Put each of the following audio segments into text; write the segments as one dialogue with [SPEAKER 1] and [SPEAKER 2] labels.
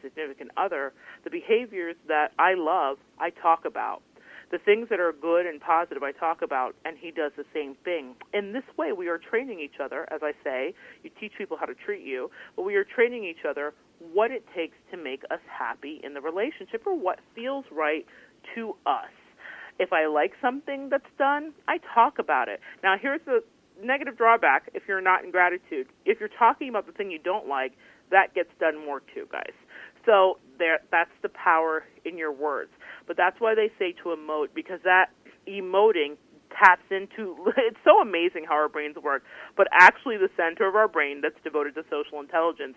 [SPEAKER 1] significant other, the behaviors that I love, I talk about. The things that are good and positive, I talk about, and he does the same thing. In this way, we are training each other, as I say. You teach people how to treat you, but we are training each other what it takes to make us happy in the relationship, or what feels right to us. If I like something that's done, I talk about it. Now, here's the negative drawback if you're not in gratitude. If you're talking about the thing you don't like, that gets done more too, guys. So that's the power in your words. But that's why they say to emote, because that emoting taps into, it's so amazing how our brains work, but actually the center of our brain that's devoted to social intelligence,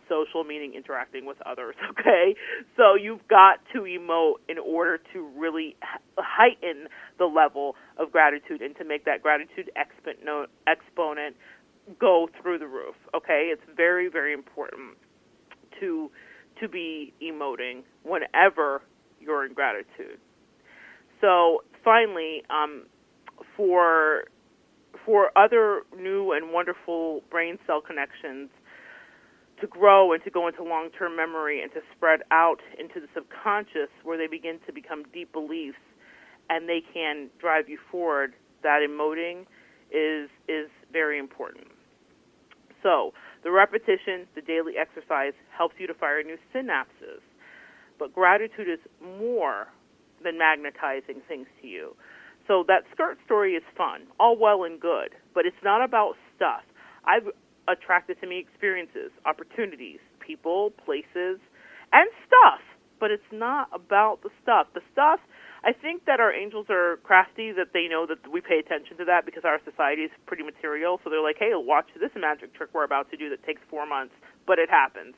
[SPEAKER 1] social meaning interacting with others, okay? So you've got to emote in order to really heighten the level of gratitude and to make that gratitude exponent go through the roof, okay? It's very, very important to be emoting whenever you're in gratitude. So finally, for other new and wonderful brain cell connections to grow and to go into long-term memory and to spread out into the subconscious where they begin to become deep beliefs and they can drive you forward, that emoting is very important. So the repetition, the daily exercise helps you to fire new synapses. But gratitude is more than magnetizing things to you. So that skirt story is fun, all well and good, but it's not about stuff. I've attracted to me experiences, opportunities, people, places, and stuff, but it's not about the stuff. The stuff, I think that our angels are crafty, that they know that we pay attention to that because our society is pretty material, so they're like, hey, watch this magic trick we're about to do that takes 4 months, but it happens.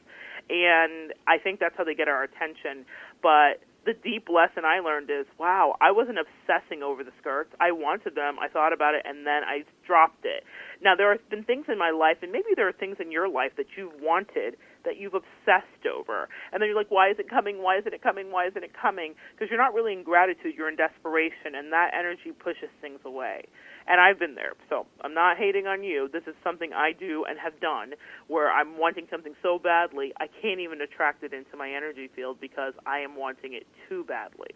[SPEAKER 1] And I think that's how they get our attention. But the deep lesson I learned is, wow, I wasn't obsessing over the skirts. I wanted them, I thought about it, and then I dropped it. Now, there have been things in my life, and maybe there are things in your life that you've wanted that you've obsessed over. And then you're like, why is it coming? Why isn't it coming? Why isn't it coming? Because you're not really in gratitude, you're in desperation, and that energy pushes things away. And I've been there, so I'm not hating on you. This is something I do and have done where I'm wanting something so badly, I can't even attract it into my energy field because I am wanting it too badly.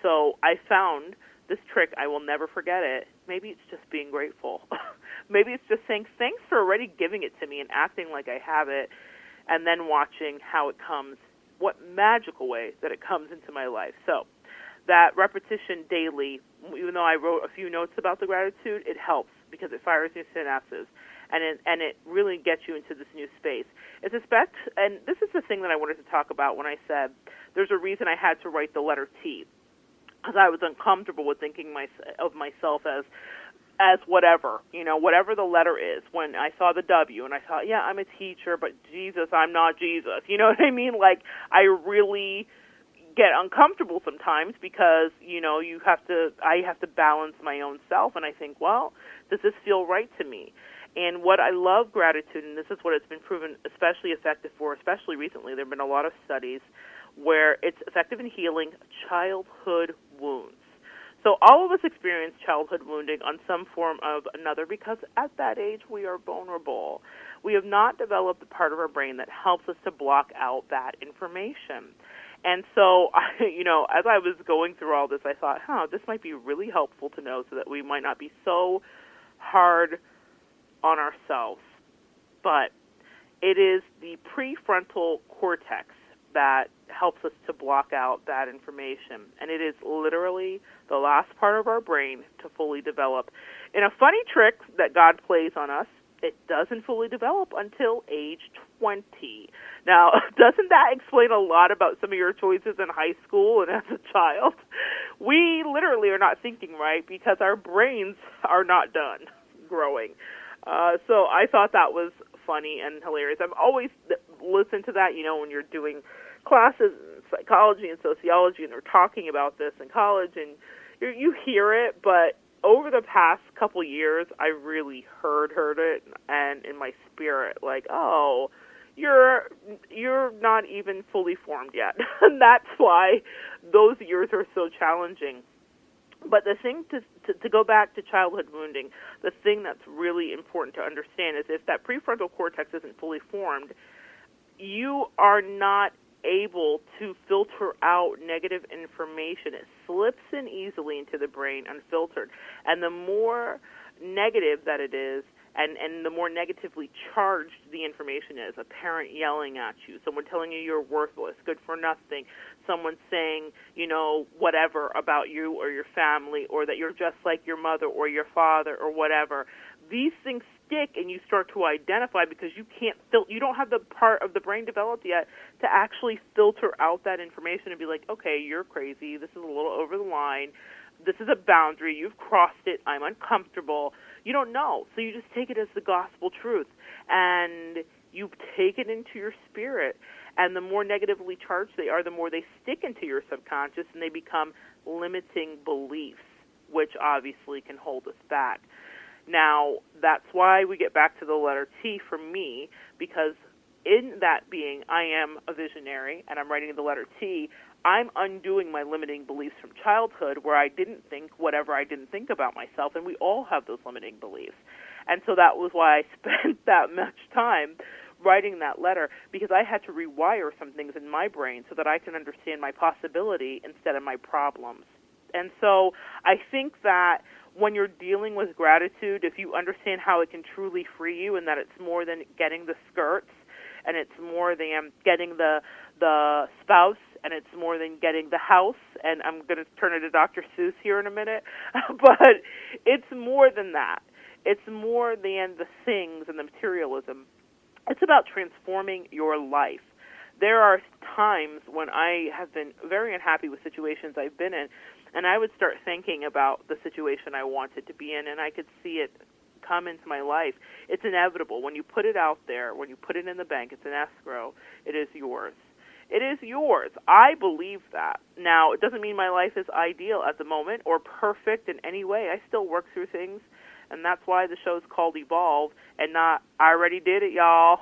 [SPEAKER 1] So I found this trick, I will never forget it. Maybe it's just being grateful. Maybe it's just saying thanks for already giving it to me and acting like I have it, and then watching how it comes, what magical way that it comes into my life. So that repetition daily, even though I wrote a few notes about the gratitude, it helps because it fires new synapses, and it really gets you into this new space. It's and this is the thing that I wanted to talk about when I said there's a reason I had to write the letter T, because I was uncomfortable with thinking of myself as whatever, whatever the letter is. When I saw the W and I thought, yeah, I'm a teacher, but Jesus, I'm not Jesus. You know what I mean? Like, I really get uncomfortable sometimes because, I have to balance my own self, and I think, well, does this feel right to me? And what I love gratitude, and this is what it's been proven especially effective for, especially recently, there have been a lot of studies where it's effective in healing childhood wounds. So all of us experience childhood wounding on some form of another because at that age we are vulnerable. We have not developed the part of our brain that helps us to block out that information. And so, as I was going through all this, I thought, this might be really helpful to know so that we might not be so hard on ourselves. But it is the prefrontal cortex that helps us to block out that information. And it is literally the last part of our brain to fully develop. In a funny trick that God plays on us, it doesn't fully develop until age 20. Now, doesn't that explain a lot about some of your choices in high school and as a child? We literally are not thinking right because our brains are not done growing. So I thought that was funny and hilarious. I've always listened to that, when you're doing classes in psychology and sociology and they're talking about this in college, and you hear it, but over the past couple years, I really heard it, and in my spirit, like, oh, you're not even fully formed yet. And that's why those years are so challenging. But the thing to go back to childhood wounding, the thing that's really important to understand is if that prefrontal cortex isn't fully formed, you are not able to filter out negative information. It slips in easily into the brain unfiltered. And the more negative that it is, and the more negatively charged the information is, a parent yelling at you, someone telling you you're worthless, good for nothing, someone saying, whatever about you or your family, or that you're just like your mother or your father or whatever. These things stick, and you start to identify because you don't have the part of the brain developed yet to actually filter out that information and be like, okay, you're crazy, this is a little over the line, this is a boundary, you've crossed it, I'm uncomfortable. You don't know, so you just take it as the gospel truth, and you take it into your spirit, and the more negatively charged they are, the more they stick into your subconscious, and they become limiting beliefs, which obviously can hold us back. Now, that's why we get back to the letter T for me, because in that being, I am a visionary, and I'm writing the letter T, I'm undoing my limiting beliefs from childhood where I didn't think whatever I didn't think about myself, and we all have those limiting beliefs. And so that was why I spent that much time writing that letter, because I had to rewire some things in my brain so that I can understand my possibility instead of my problems. And so I think that when you're dealing with gratitude, if you understand how it can truly free you and that it's more than getting the skirts, and it's more than getting the spouse, and it's more than getting the house, and I'm going to turn it to Dr. Seuss here in a minute, but it's more than that. It's more than the things and the materialism. It's about transforming your life. There are times when I have been very unhappy with situations I've been in, and I would start thinking about the situation I wanted to be in, and I could see it come into my life. It's inevitable. When you put it out there, when you put it in the bank, it's an escrow, it is yours. It is yours. I believe that. Now, it doesn't mean my life is ideal at the moment or perfect in any way. I still work through things, and that's why the show's called Evolve and not, I already did it, y'all.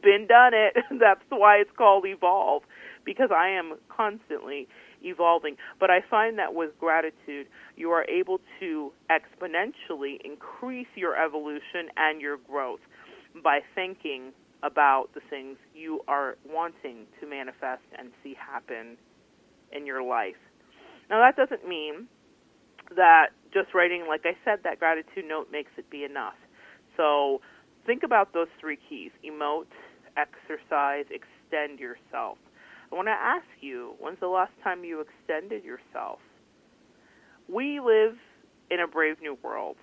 [SPEAKER 1] Been done it. That's why it's called Evolve, because I am constantly evolving. But I find that with gratitude, you are able to exponentially increase your evolution and your growth by thinking about the things you are wanting to manifest and see happen in your life. Now, that doesn't mean that just writing, like I said, that gratitude note makes it be enough. So think about those three keys: emote, exercise, extend yourself. I want to ask you, when's the last time you extended yourself? We live in a brave new world,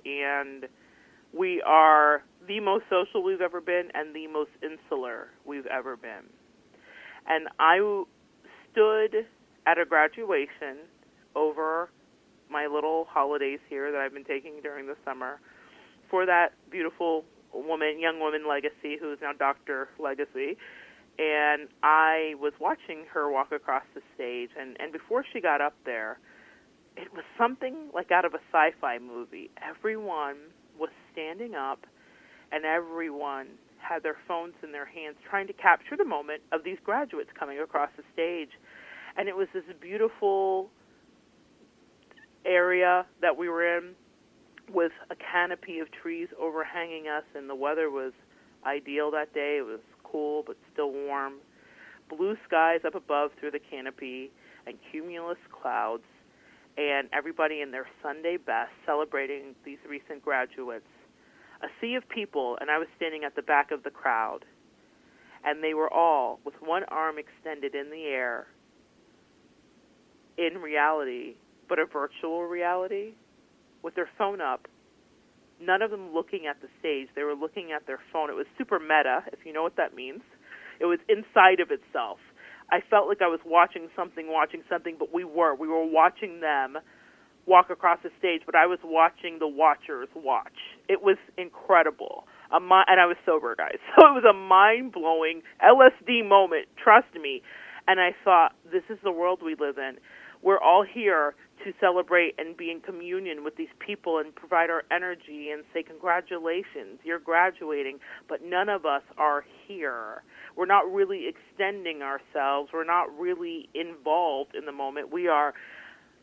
[SPEAKER 1] and we are the most social we've ever been and the most insular we've ever been. And I stood at a graduation over my little holidays here that I've been taking during the summer for that beautiful young woman Legacy, who is now Dr. Legacy. And I was watching her walk across the stage, and before she got up there, it was something like out of a sci-fi movie. Everyone was standing up, and everyone had their phones in their hands trying to capture the moment of these graduates coming across the stage. And it was this beautiful area that we were in with a canopy of trees overhanging us, and the weather was ideal that day. It was cool but still warm. Blue skies up above through the canopy and cumulus clouds, and everybody in their Sunday best celebrating these recent graduates. A sea of people, and I was standing at the back of the crowd, and they were all with one arm extended in the air in reality, but a virtual reality, with their phone up. None of them looking at the stage. They were looking at their phone. It was super meta, if you know what that means. It was inside of itself. I felt like I was watching something, but we were watching them walk across the stage, but I was watching the watchers watch. It was incredible. And I was sober, guys. So it was a mind-blowing LSD moment, trust me. And I thought, this is the world we live in. We're all here to celebrate and be in communion with these people and provide our energy and say, congratulations, you're graduating, but none of us are here. We're not really extending ourselves. We're not really involved in the moment. We are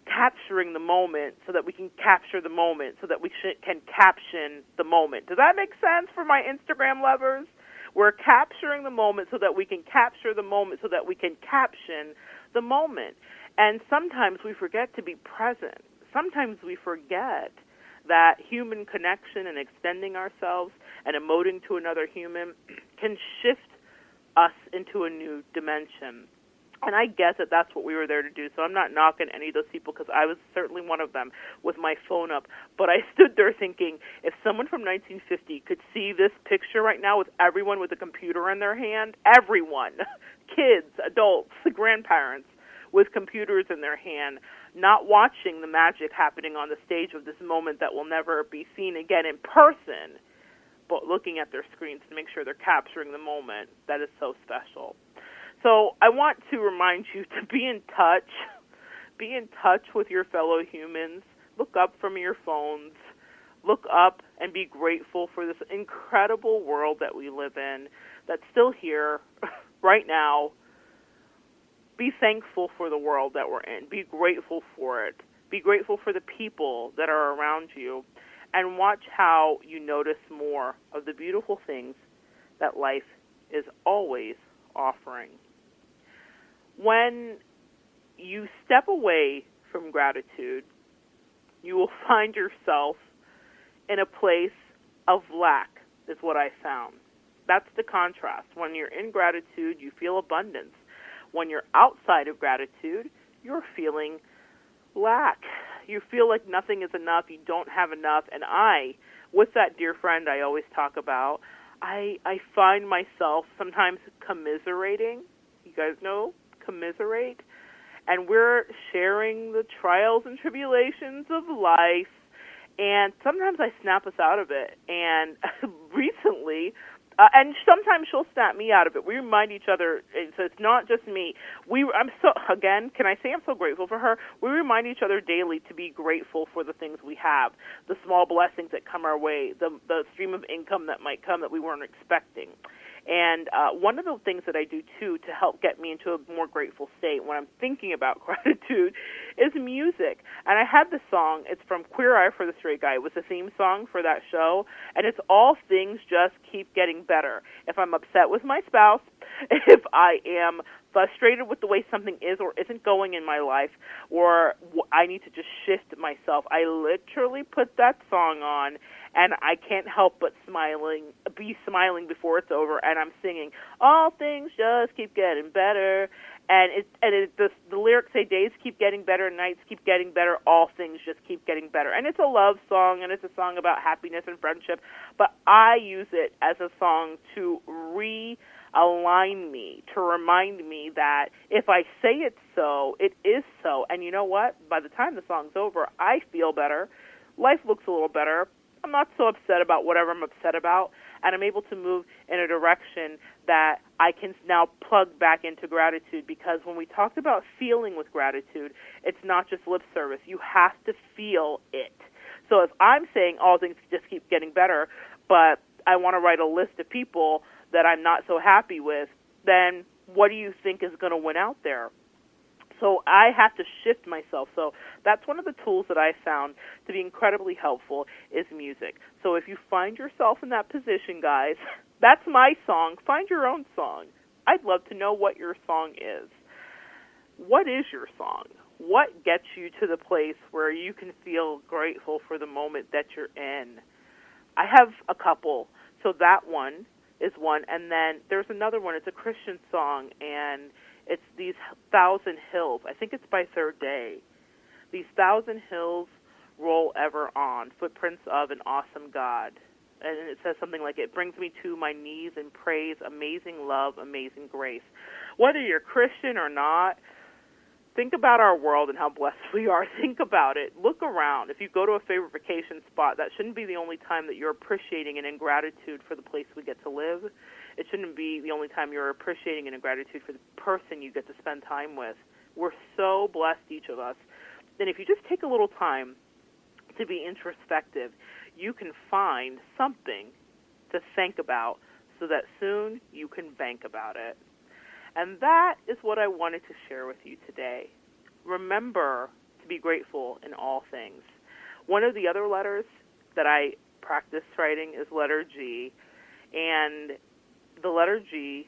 [SPEAKER 1] capturing the moment so that we can capture the moment, so that we can caption the moment. Does that make sense for my Instagram lovers? We're capturing the moment so that we can capture the moment so that we can caption the moment. And sometimes we forget to be present. Sometimes we forget that human connection and extending ourselves and emoting to another human can shift us into a new dimension. And I get that that's what we were there to do, so I'm not knocking any of those people because I was certainly one of them with my phone up. But I stood there thinking, if someone from 1950 could see this picture right now with everyone with a computer in their hand, everyone, kids, adults, grandparents, with computers in their hand, not watching the magic happening on the stage of this moment that will never be seen again in person, but looking at their screens to make sure they're capturing the moment that is so special. So I want to remind you to be in touch. Be in touch with your fellow humans. Look up from your phones. Look up and be grateful for this incredible world that we live in that's still here right now. Be thankful for the world that we're in. Be grateful for it. Be grateful for the people that are around you. And watch how you notice more of the beautiful things that life is always offering. When you step away from gratitude, you will find yourself in a place of lack, is what I found. That's the contrast. When you're in gratitude, you feel abundance. When you're outside of gratitude, you're feeling lack. You feel like nothing is enough, you don't have enough. And with that dear friend I always talk about, I find myself sometimes commiserating. You guys know? Commiserate. And we're sharing the trials and tribulations of life. And sometimes I snap us out of it. And recently, and sometimes she'll snap me out of it. We remind each other, so it's not just me. Can I say I'm so grateful for her? We remind each other daily to be grateful for the things we have, the small blessings that come our way, the stream of income that might come that we weren't expecting. And one of the things that I do, too, to help get me into a more grateful state when I'm thinking about gratitude is music. And I had this song. It's from Queer Eye for the Straight Guy. It was the theme song for that show. And it's all things just keep getting better. If I'm upset with my spouse, if I am frustrated with the way something is or isn't going in my life, or I need to just shift myself, I literally put that song on, and I can't help but be smiling before it's over, and I'm singing, all things just keep getting better, and the lyrics say days keep getting better, nights keep getting better, all things just keep getting better. And it's a love song, and it's a song about happiness and friendship, but I use it as a song to realign me, to remind me that if I say it's so, it is so. And you know what? By the time the song's over, I feel better. Life looks a little better. I'm not so upset about whatever I'm upset about, and I'm able to move in a direction that I can now plug back into gratitude, because when we talked about feeling with gratitude, it's not just lip service. You have to feel it. So if I'm saying all things just keep getting better, but I want to write a list of people that I'm not so happy with, then what do you think is going to win out there? So I have to shift myself. So that's one of the tools that I found to be incredibly helpful is music. So if you find yourself in that position, guys, that's my song. Find your own song. I'd love to know what your song is. What is your song? What gets you to the place where you can feel grateful for the moment that you're in? I have a couple. So that one is one. And then there's another one. It's a Christian song, and it's these 1,000 hills. I think it's by Third Day. These 1,000 hills roll ever on, footprints of an awesome God. And it says something like, it brings me to my knees in praise, amazing love, amazing grace. Whether you're Christian or not, think about our world and how blessed we are. Think about it. Look around. If you go to a favorite vacation spot, that shouldn't be the only time that you're appreciating and in gratitude for the place we get to live. It shouldn't be the only time you're appreciating and in gratitude for the person you get to spend time with. We're so blessed, each of us. And if you just take a little time to be introspective, you can find something to think about so that soon you can bank about it. And that is what I wanted to share with you today. Remember to be grateful in all things. One of the other letters that I practice writing is letter G, and the letter G